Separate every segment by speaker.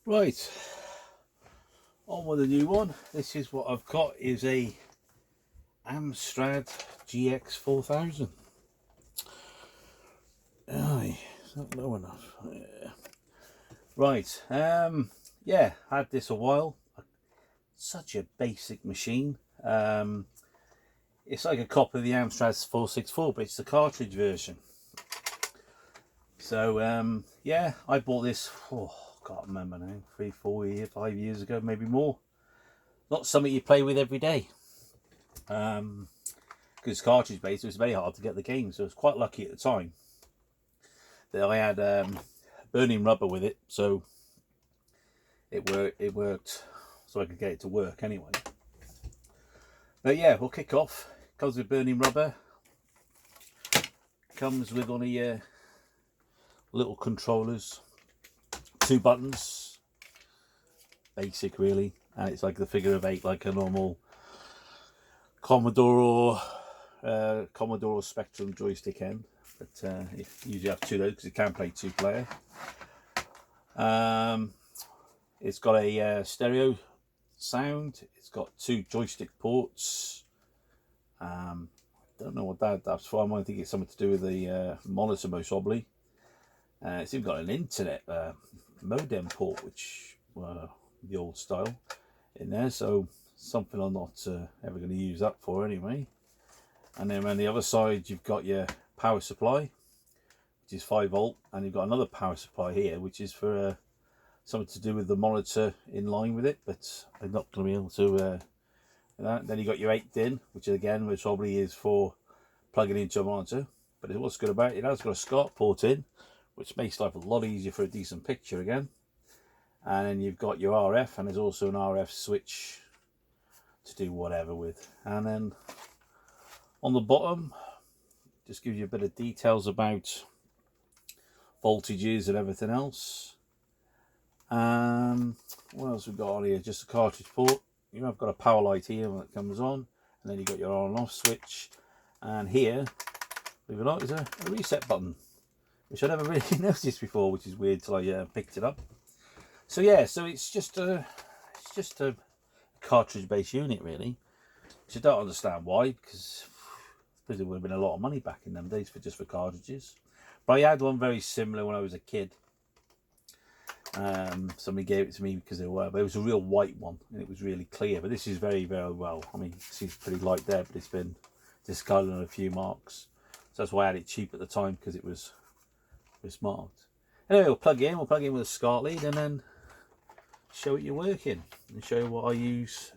Speaker 1: Right, on with the new one. This is what I've got, is a Amstrad GX4000. Aye, it's not low enough. Yeah. Right, yeah, had this a while. Such a basic machine. It's like a copy of the Amstrad 464, but it's the cartridge version. So yeah, I bought this, can't remember now, 3, 4 years, 5 years ago, maybe more. Not something you play with every day. Because it's cartridge based, it was very hard to get the game, so I was quite lucky at the time that I had burning rubber with it, so it worked so I could get it to work anyway. But yeah, we'll kick off. Comes with burning rubber, comes with one of your little controllers, 2 buttons, basic really, and it's like the figure of 8 like a normal Commodore or Spectrum joystick end, but you usually have 2 of those because it can play 2-player. It's got a stereo sound. It's got 2 joystick ports. Don't know what that's for. I think it's something to do with the monitor most probably. It's even got an internet modem port, which the old style in there, so something I'm not ever going to use that for anyway. And then on the other side you've got your power supply, which is 5V, and you've got another power supply here which is for something to do with the monitor in line with it, but I'm not going to be able to that. Then you got your 8-DIN, which again which probably is for plugging into a monitor, but what's good about it has got a SCART port in, which makes life a lot easier for a decent picture again. And then you've got your RF, and there's also an RF switch to do whatever with. And then on the bottom just gives you a bit of details about voltages and everything else. What else we've got on here? Just a cartridge port. You have got a power light here when it comes on, and then you've got your on and off switch, and here, believe it or not, is a reset button, which I never really noticed before, which is weird till I picked it up. So yeah, so it's just a cartridge based unit really, which I don't understand why, because I suppose it would have been a lot of money back in them days for cartridges. But I had one very similar when I was a kid. Somebody gave it to me because but it was a real white one and it was really clear. But this is very, very well. I mean, it seems pretty light there, but it's been discarded on a few marks. So that's why I had it cheap at the time, because it was marked. Anyway, we'll plug in with a SCART lead and then show it you're working and show you what I use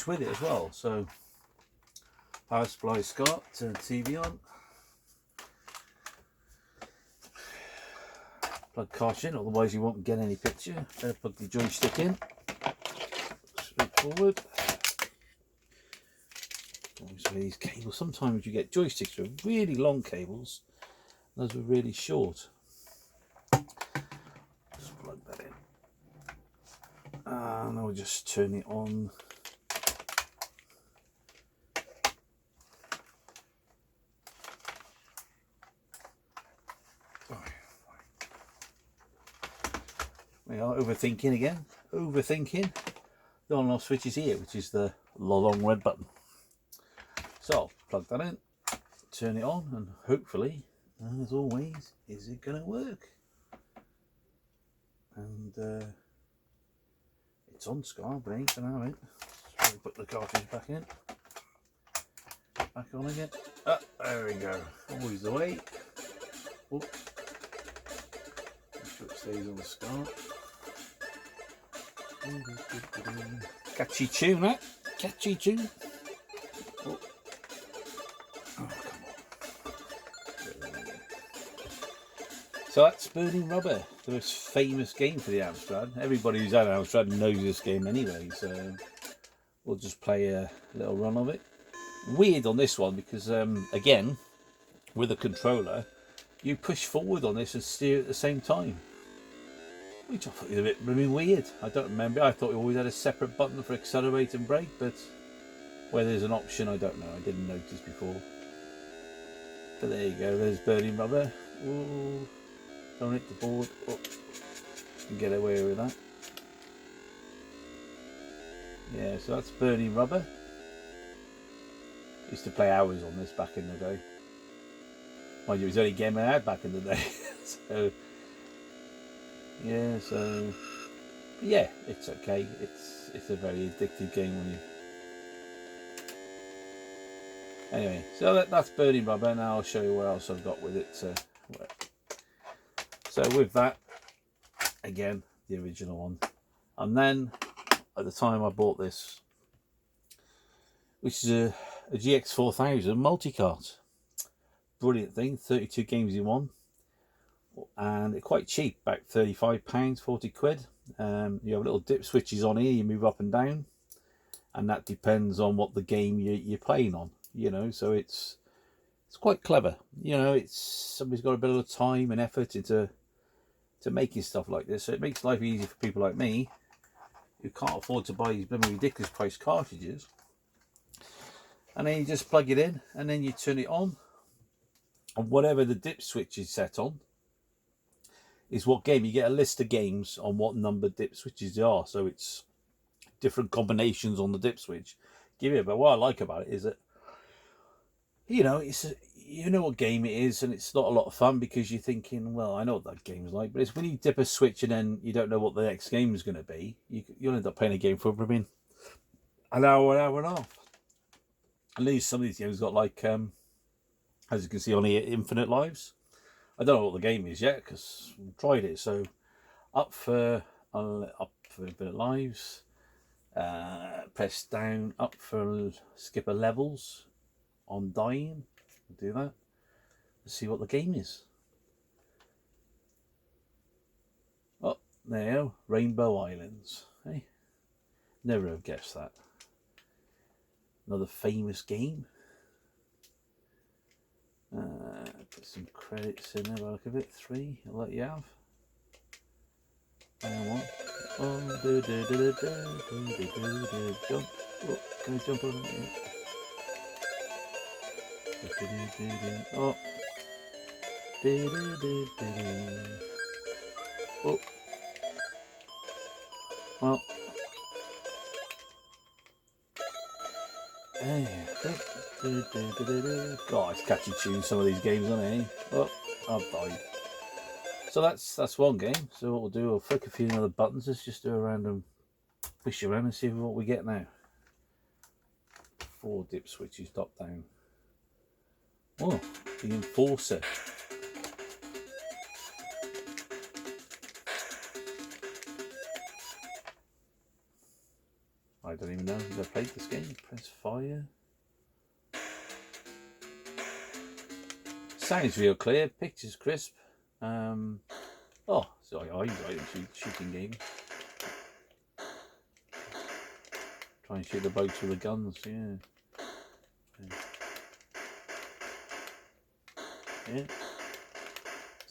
Speaker 1: with it as well. So power supply SCART, turn the TV on, plug cartridge in, otherwise you won't get any picture. Better plug the joystick in, straightforward. Obviously these cables, sometimes you get joysticks with really long cables, those are really short. Just plug that in, and I'll just turn it on. We are overthinking again. Overthinking. The on and off switch is here, which is the long red button. So I'll plug that in, turn it on, and hopefully, as always, is it going to work? And it's on SCART, but it ain't going to have it. So put the cartridge back in. Back on again. Oh, there we go. Always the way. Make sure it stays on the SCART. Catchy tune, that. Catchy tune. Oh. Oh, come on. So that's Burning Rubber, the most famous game for the Amstrad. Everybody who's had an Amstrad knows this game anyway, so we'll just play a little run of it. Weird on this one because, again, with a controller, you push forward on this and steer at the same time. Which I thought was a bit really weird. I don't remember. I thought we always had a separate button for accelerate and brake, but where there's an option, I don't know. I didn't notice before. But there you go. There's Burning Rubber. Ooh, don't hit the board. Oh, you can get away with that. Yeah, so that's Burning Rubber. Used to play hours on this back in the day. Mind you, it was the only game I had back in the day. So yeah, yeah, it's okay. It's a very addictive game when you. Anyway, so that's Burning Rubber. Now I'll show you what else I've got with it. So with that, again, the original one, and then at the time I bought this, which is a GX4000 multi-cart. Brilliant thing, 32 games in one, and it's quite cheap, about £35, 40 quid. You have little dip switches on here, you move up and down, and that depends on what the game you're playing on, you know. So it's quite clever, you know. It's somebody's got a bit of time and effort into making stuff like this, so it makes life easy for people like me who can't afford to buy these ridiculous price cartridges. And then you just plug it in, and then you turn it on, and whatever the dip switch is set on is what game. You get a list of games on what number dip switches there are, so it's different combinations on the dip switch give you. But what I like about it is that, you know, you know what game it is, and it's not a lot of fun because you're thinking, well, I know what that game's like. But it's when you dip a switch and then you don't know what the next game is going to be, you'll end up playing a game for an hour and a half. At least some of these games got like, as you can see on here, infinite lives. I don't know what the game is yet because I tried it. So up for infinite lives. Press down up for skip a levels on dying. Do that. Let's see what the game is. Oh, there you go. Rainbow Islands. Hey, never have guessed that. Another famous game. Put some credits in there by the look of it. 3, I'll let you have. And 1. Oh, jump. Oh, can I jump on it? Oh. Oh. Well. God, it's catchy tune, some of these games, aren't they? Oh, I've died. So that's one game. So what we'll do, we'll flick a few other buttons. Let's just do a random push around and see what we get now. 4 dip switches, top down. Oh, the Enforcer. I don't even know if I played this game. Press fire. Sounds real clear. Pictures crisp. Oh, so I shooting game. Try and shoot the boats with the guns. Yeah. Yeah.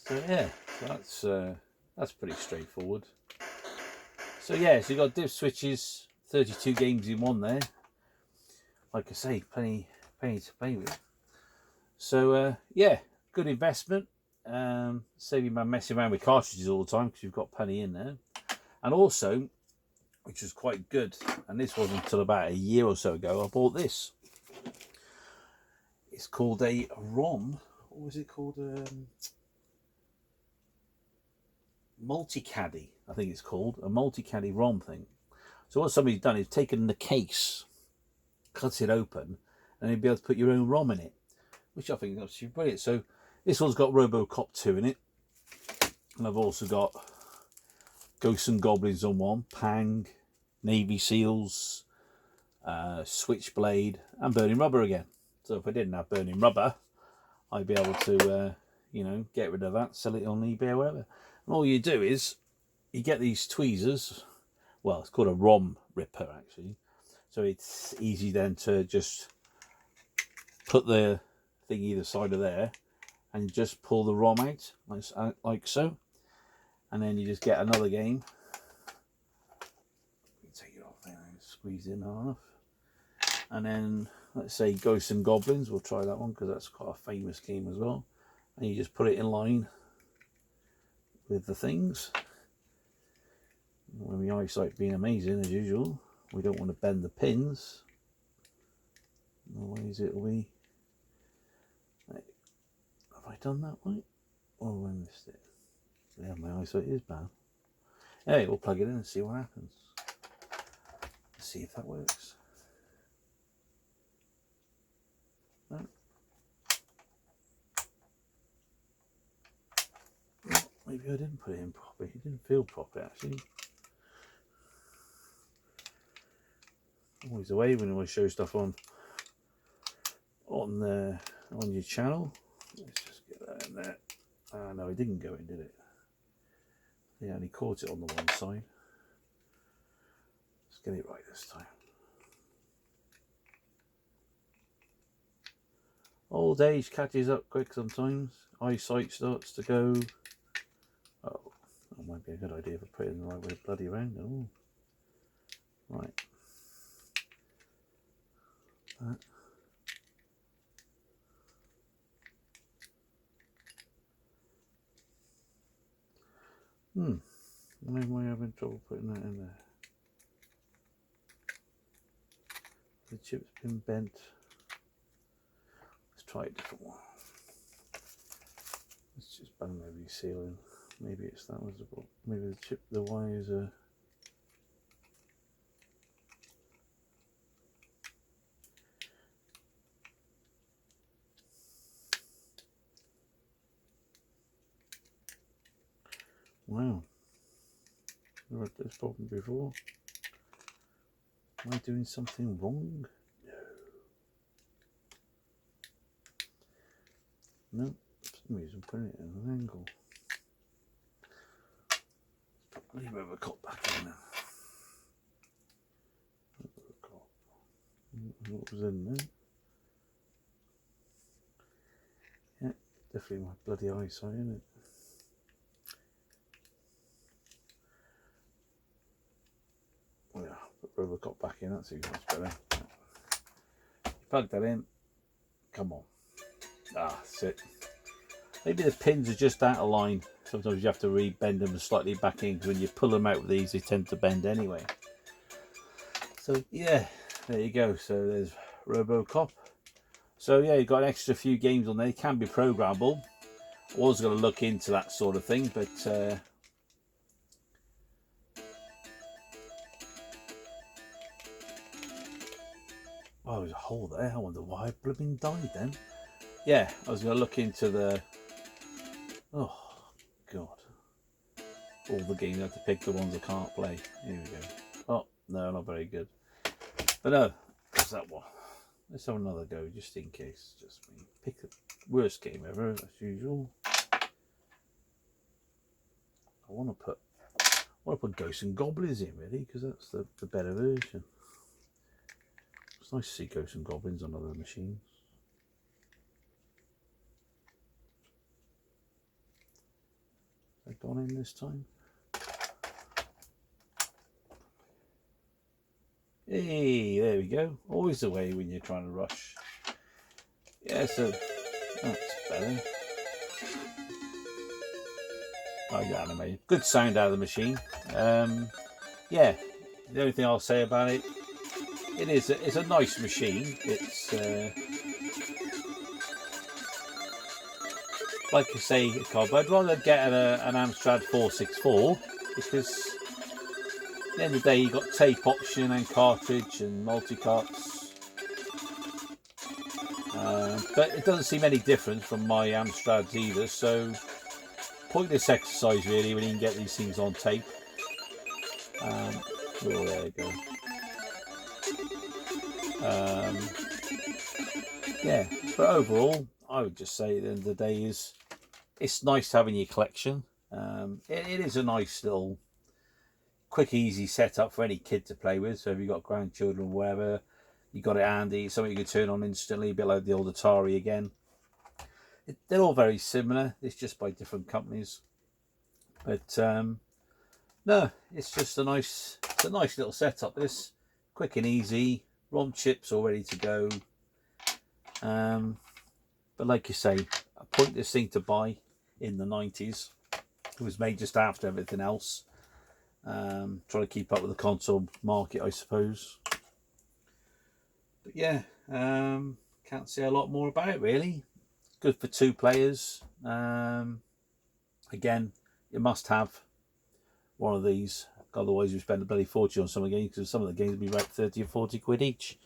Speaker 1: So yeah, so that's pretty straightforward. So yeah, so you got dip switches, 32 games in one there. Like I say, plenty to play with. So yeah, good investment. Save you man messing around with cartridges all the time because you've got plenty in there. And also, which was quite good, and this wasn't until about a year or so ago, I bought this. It's called a ROM. What was it called? Multi-caddy, I think it's called. A multi-caddy ROM thing. So what somebody's done is taken the case, cut it open, and you'll be able to put your own ROM in it, which I think is absolutely brilliant. So this one's got RoboCop 2 in it, and I've also got Ghosts and Goblins on one, Pang, Navy Seals, Switchblade, and Burning Rubber again. So if I didn't have Burning Rubber, I'd be able to, you know, get rid of that, sell it on eBay or whatever. And all you do is you get these tweezers. Well, it's called a ROM ripper actually. So it's easy then to just put the thing either side of there and just pull the ROM out like so. And then you just get another game. Take it off there and squeeze in hard enough. And then let's say Ghosts and Goblins. We'll try that one because that's quite a famous game as well. And you just put it in line with the things. With my eyesight being amazing as usual. we don't want to bend the pins, otherwise it'll be, have I done that right, or have I missed it? Yeah, my eyesight is bad. Anyway, we'll plug it in and see what happens. Let's see if that works. No. Maybe I didn't put it in properly. It didn't feel properly actually. Always the way when I show stuff on your channel. Let's just get that in there. Ah, no, it didn't go in, did it? They only caught it on the one side. Let's get it right this time. Old age catches up quick sometimes. Eyesight starts to go. Oh, that might be a good idea if I put it in the right way bloody around. Oh, right. That. Why am I having trouble putting that in there? The chip's been bent. Let's try a different one. Let's just bang maybe sealing. Maybe it's that was the problem. Maybe the chip, the wires are. Wow. I've had this problem before. Am I doing something wrong? No. No, for some reason putting it at an angle. Leave the cut back in now. What was in there? Yeah, definitely my bloody eyesight, isn't it? Yeah, put rubber cut back in, that seems much better. Plug that in. Come on. Ah, that's it. Maybe the pins are just out of line. Sometimes you have to re-bend them slightly back in, because when you pull them out with these, they tend to bend anyway. So yeah, there you go. So there's RoboCop. So yeah, you've got an extra few games on there. It can be programmable. I was going to look into that sort of thing, but oh, there's a hole there. I wonder why I blooming died then. Yeah, I was going to look into the. Oh God! All the games, I have to pick the ones I can't play. Here we go. Oh no, not very good. But no, that's that one. Let's have another go, just in case. Just me. Pick the worst game ever, as usual. I want to put Ghosts and Goblins in, really, because that's the better version. It's nice to see Ghosts and Goblins on other machines. Have they gone in this time? Hey, there we go. Always the way when you're trying to rush. Yeah, so that's better. Oh, yeah, animated. Good sound out of the machine. Yeah, the only thing I'll say about it, it's a nice machine. It's like you say, but I'd rather get an Amstrad 464 because at the end of the day, you've got tape option and cartridge and multi-carts. But it doesn't seem any different from my Amstrads either, so pointless exercise really when you can get these things on tape. Oh, there you go. Yeah, but overall, I would just say at the end of the day is it's nice having your collection. It is a nice little quick, easy setup for any kid to play with. So if you've got grandchildren or whatever, you got it handy. Something you can turn on instantly, a bit like the old Atari again. They're all very similar. It's just by different companies. But no, it's just a nice little setup. This quick and easy. ROM chips all ready to go. But like you say, a pointless thing to buy in the 90s. It was made just after everything else. Trying to keep up with the console market, I suppose. But yeah, can't say a lot more about it really. Good for 2 players. Again, you must have one of these, otherwise you spend a bloody fortune on some of the games, because some of the games will be about 30 or 40 quid each.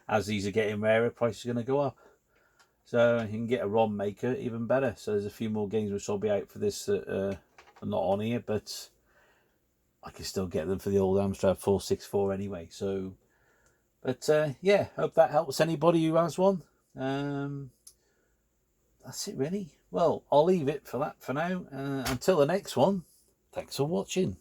Speaker 1: As these are getting rarer, price is going to go up. So you can get a ROM maker, even better. So there's a few more games which will be out for this that are not on here, but I can still get them for the old Amstrad 464 anyway. So, but yeah, hope that helps anybody who has one. That's it really. Well, I'll leave it for that for now. Until the next one, thanks for watching.